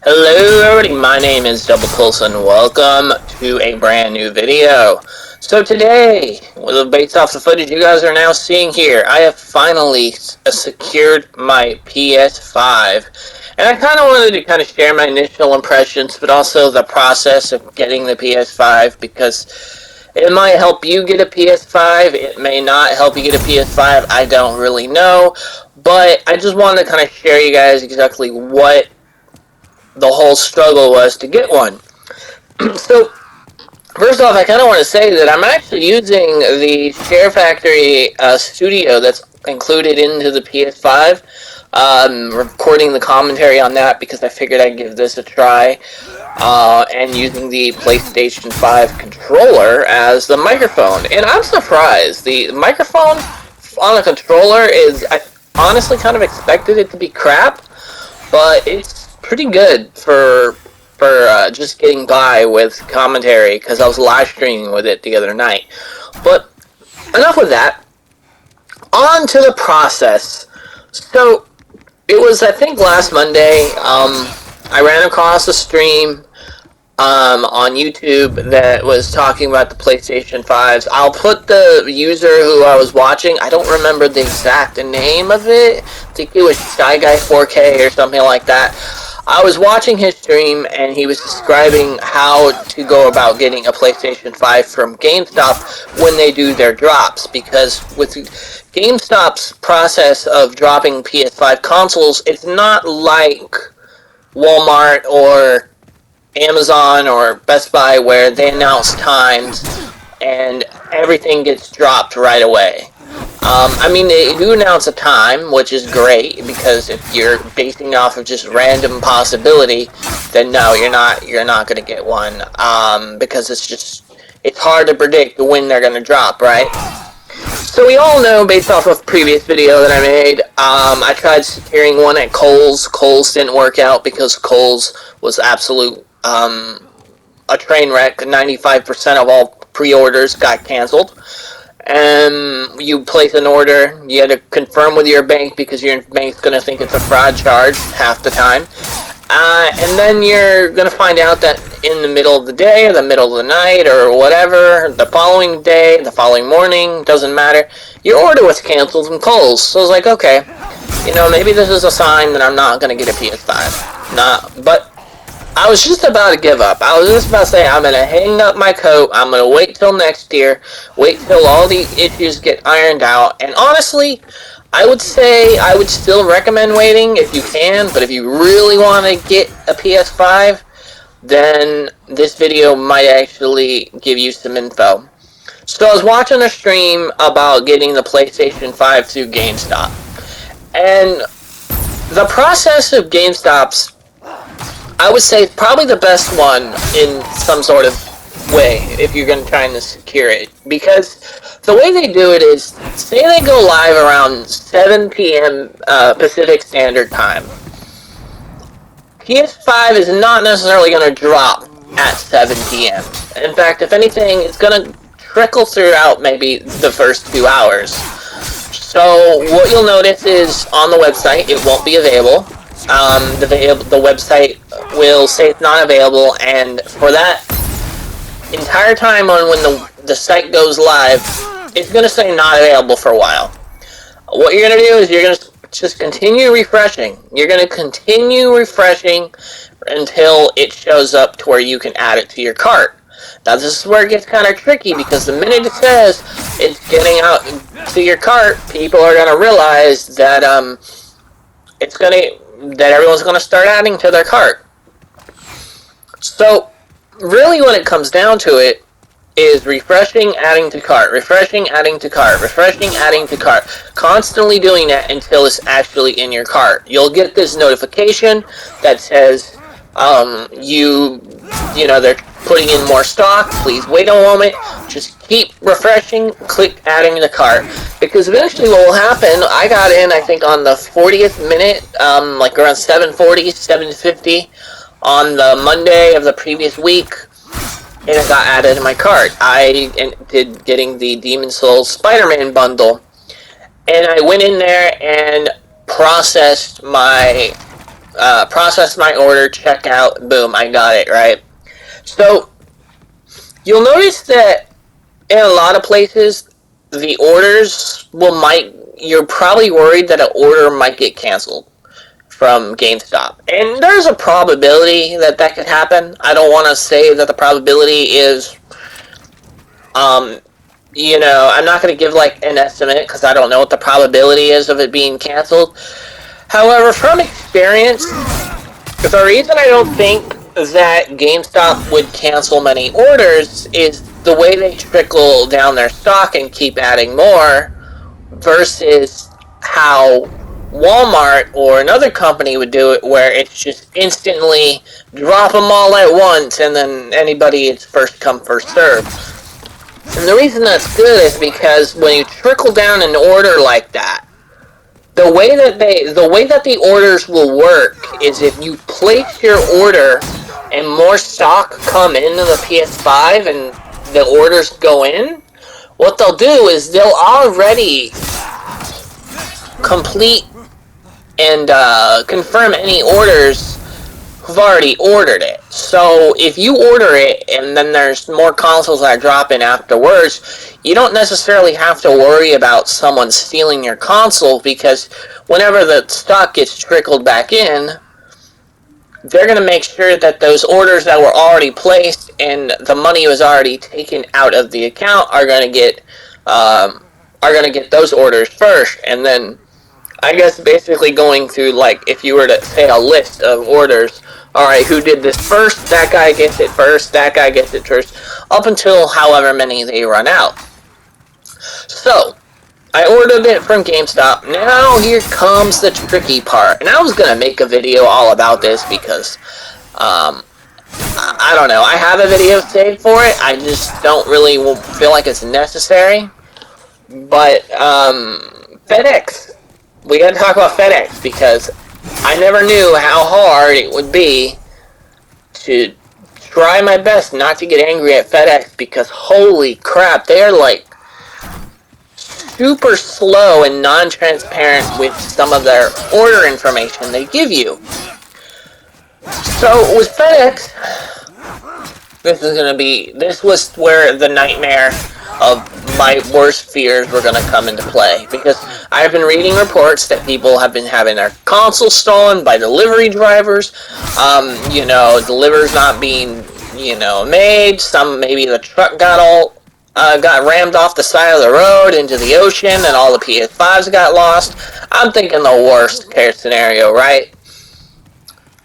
Hello everybody, my name is Double Pulse and welcome to a brand new video. So today, based off the footage you guys are now seeing here, I have finally secured my PS5. And I kind of wanted to kind of share my initial impressions, but also the process of getting the PS5, because it might help you get a PS5, it may not help you get a PS5, I don't really know. But I just wanted to kind of share you guys exactly what the whole struggle was to get one. So, first off, I kind of want to say that I'm actually using the Share Factory studio that's included into the PS5. Recording the commentary on that because I figured I'd give this a try. And using the PlayStation 5 controller as the microphone. And I'm surprised. The microphone on a controller is, I honestly kind of expected it to be crap, but it's pretty good for just getting by with commentary because I was live streaming with it the other night. But enough with that. On to the process. So it was, I think, last Monday. I ran across a stream on YouTube that was talking about the PlayStation 5s. I'll put the user who I was watching. I don't remember the exact name of it. I think it was Shy Guy 4K or something like that. I was watching his stream and he was describing how to go about getting a PlayStation 5 from Gamestop when they do their drops, because with GameStop's process of dropping PS5 consoles, it's not like Walmart or Amazon or Best Buy where they announce times and everything gets dropped right away. I mean, they do announce a time, which is great, because if you're basing off of just random possibility, then no, you're not gonna get one, because it's hard to predict when they're gonna drop, right? So we all know, based off of previous video that I made, I tried securing one at Kohl's. Kohl's didn't work out because Kohl's was absolute, a train wreck. 95% of all pre-orders got canceled. You place an order, you had to confirm with your bank because your bank's going to think it's a fraud charge half the time. And then you're going to find out that in the middle of the day, or the middle of the night, or whatever, the following day, the following morning, doesn't matter, your order was canceled from Kohl's. So I was like, okay, maybe this is a sign that I'm not going to get a PS5. But I was just about to give up. I was just about to say, I'm going to hang up my coat, I'm going to wait till next year, wait till all the issues get ironed out, and honestly, I would say I would still recommend waiting if you can, but if you really want to get a PS5, then this video might actually give you some info. So I was watching a stream about getting the PlayStation 5 through GameStop, and the process of GameStop's, I would say, probably the best one in some sort of way if you're going to try and secure it, because the way they do it is, say they go live around 7 p.m. Pacific Standard Time. PS5 is not necessarily going to drop at 7 p.m. In fact, if anything, it's going to trickle throughout maybe the first 2 hours. So what you'll notice is on the website it won't be available. The website will say it's not available, and for that entire time on when the site goes live, it's going to say not available for a while. What you're going to do is you're going to just continue refreshing. You're going to continue refreshing until it shows up to where you can add it to your cart. Now this is where it gets kind of tricky, because the minute it says it's getting out to your cart, people are going to realize that everyone's going to start adding to their cart. So really when it comes down to it is refreshing, adding to cart, refreshing, adding to cart, refreshing, adding to cart. Constantly doing that until it's actually in your cart. You'll get this notification that says, they're putting in more stock, please wait a moment, just keep refreshing, click adding to cart. Because eventually what will happen, I got in, I think, on the 40th minute, like around 7:40, 7:50, on the Monday of the previous week, and it got added to my cart. I did getting the Demon's Souls Spider-Man bundle, and I went in there and processed my process my order, check out, boom, I got it, right? So, you'll notice that in a lot of places, the orders you're probably worried that an order might get canceled from GameStop. And there's a probability that that could happen. I don't want to say that the probability is, I'm not going to give like an estimate because I don't know what the probability is of it being canceled. However, from experience, the reason I don't think that GameStop would cancel many orders is the way they trickle down their stock and keep adding more versus how Walmart or another company would do it, where it's just instantly drop them all at once and then anybody, it's first come, first serve. And the reason that's good is because when you trickle down an order like that, the way that the orders will work is if you place your order and more stock come into the PS5 and the orders go in, what they'll do is they'll already complete and confirm any orders who've already ordered it. So if you order it and then there's more consoles that drop in afterwards, you don't necessarily have to worry about someone stealing your console, because whenever the stock gets trickled back in, they're going to make sure that those orders that were already placed and the money was already taken out of the account are going to get those orders first. And then I guess basically going through, like, if you were to say a list of orders, alright, who did this first, that guy gets it first, that guy gets it first, up until however many they run out. So, I ordered it from GameStop. Now here comes the tricky part. And I was going to make a video all about this because, I don't know, I have a video saved for it, I just don't really feel like it's necessary. But, FedEx. We gotta talk about FedEx, because I never knew how hard it would be to try my best not to get angry at FedEx, because holy crap, they are like super slow and non-transparent with some of their order information they give you. So with FedEx, this was where the nightmare of my worst fears were going to come into play, because I've been reading reports that people have been having their consoles stolen by delivery drivers, delivers not being, made, maybe the truck got rammed off the side of the road into the ocean and all the PS5s got lost. I'm thinking the worst case scenario, right?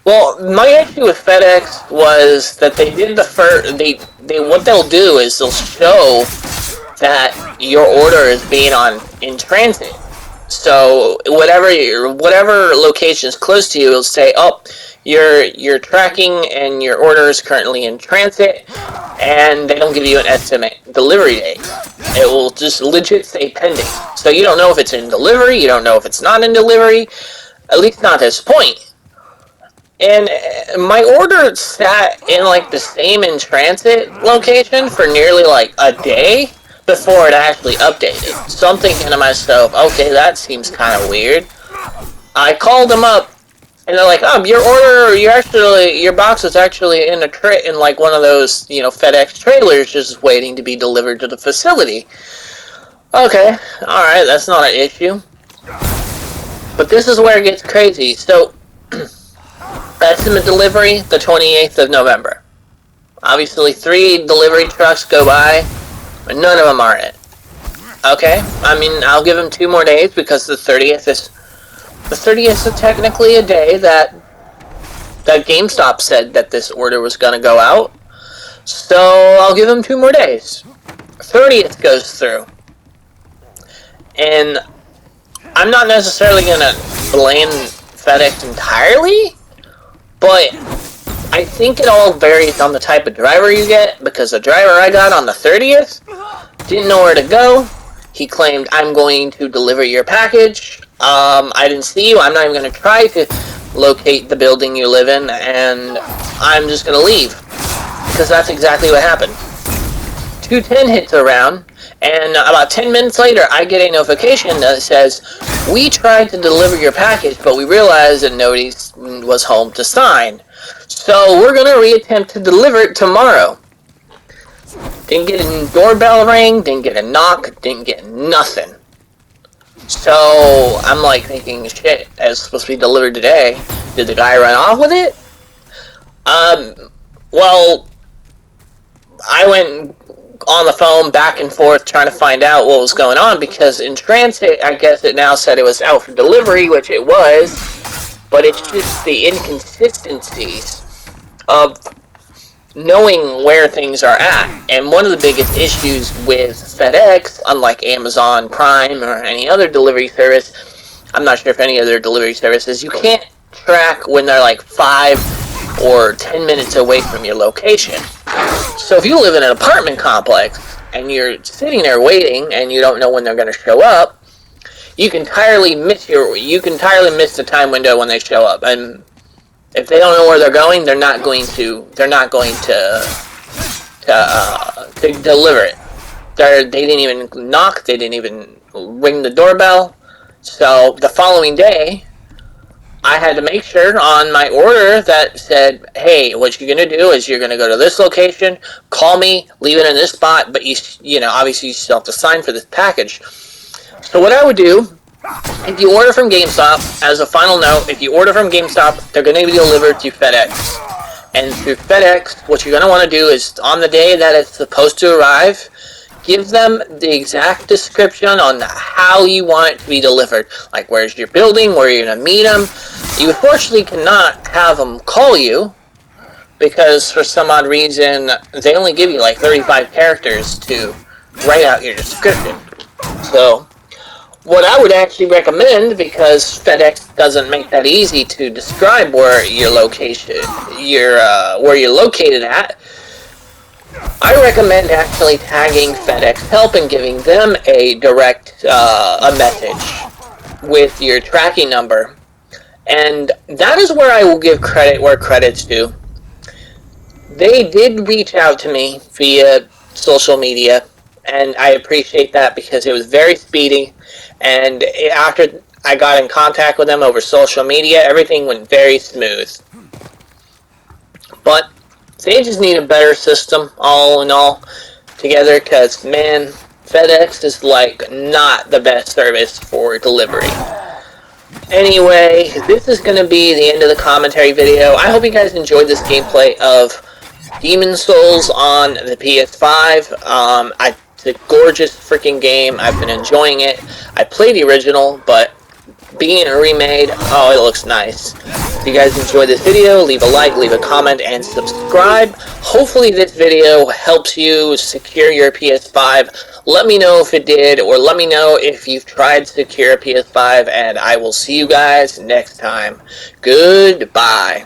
Well, my issue with FedEx was that they did what they'll do is they'll show that your order is being in transit. So whatever location is close to you, it'll say, oh, your tracking and your order is currently in transit, and they don't give you an estimate delivery date. It will just legit say pending. So you don't know if it's in delivery, you don't know if it's not in delivery, at least not at this point. And my order sat in like the same in transit location for nearly like a day before it actually updated. So I'm thinking to myself, okay, that seems kind of weird. I called them up, and they're like, oh, your box is actually in like one of those, FedEx trailers, just waiting to be delivered to the facility. Okay, alright, that's not an issue. But this is where it gets crazy. So, estimate delivery, the 28th of November. Obviously, 3 delivery trucks go by, but none of them are in. Okay, I mean, I'll give them 2 more days, because the 30th is technically a day that GameStop said that this order was going to go out. So I'll give them 2 more days. 30th goes through. And I'm not necessarily going to blame FedEx entirely, but I think it all varies on the type of driver you get, because the driver I got on the 30th didn't know where to go. He claimed, I'm going to deliver your package. I didn't see you. I'm not even going to try to locate the building you live in, and I'm just going to leave. Because that's exactly what happened. 2:10 hits around, and about 10 minutes later, I get a notification that says, "We tried to deliver your package, but we realized that nobody was home to sign. So we're going to reattempt to deliver it tomorrow." Didn't get a doorbell ring, didn't get a knock, didn't get nothing. So I'm like thinking, shit, it's supposed to be delivered today. Did the guy run off with it? Well, I went on the phone back and forth trying to find out what was going on, because in transit, I guess it now said it was out for delivery, which it was, but it's just the inconsistencies of knowing where things are at. And one of the biggest issues with FedEx, unlike Amazon Prime or any other delivery service, I'm not sure if any other delivery services, you can't track when they're like 5 or 10 minutes away from your location. So if you live in an apartment complex and you're sitting there waiting and you don't know when they're going to show up, you can entirely miss the time window when they show up. And if they don't know where they're going, they're not going to deliver it. They didn't even knock. They didn't even ring the doorbell. So the following day, I had to make sure on my order that said, "Hey, what you're gonna do is you're gonna go to this location, call me, leave it in this spot, but you know, obviously you still have to sign for this package." So what I would do, if you order from GameStop, as a final note, if you order from GameStop, they're going to be delivered to FedEx. And through FedEx, what you're going to want to do is, on the day that it's supposed to arrive, give them the exact description on how you want it to be delivered. Like, where's your building, where you're going to meet them. You unfortunately cannot have them call you, because for some odd reason, they only give you like 35 characters to write out your description. So what I would actually recommend, because FedEx doesn't make that easy to describe where your location, where you're located at, I recommend actually tagging FedEx Help and giving them a direct a message with your tracking number. And that is where I will give credit where credit's due. They did reach out to me via social media, and I appreciate that because it was very speedy. And after I got in contact with them over social media, everything went very smooth. But they just need a better system, all in all, together, because, man, FedEx is like not the best service for delivery. Anyway, this is going to be the end of the commentary video. I hope you guys enjoyed this gameplay of Demon's Souls on the PS5. It's a gorgeous freaking game. I've been enjoying it. I played the original, but being remade, oh, it looks nice. If you guys enjoyed this video, leave a like, leave a comment, and subscribe. Hopefully this video helps you secure your PS5. Let me know if it did, or let me know if you've tried to secure a PS5, and I will see you guys next time. Goodbye.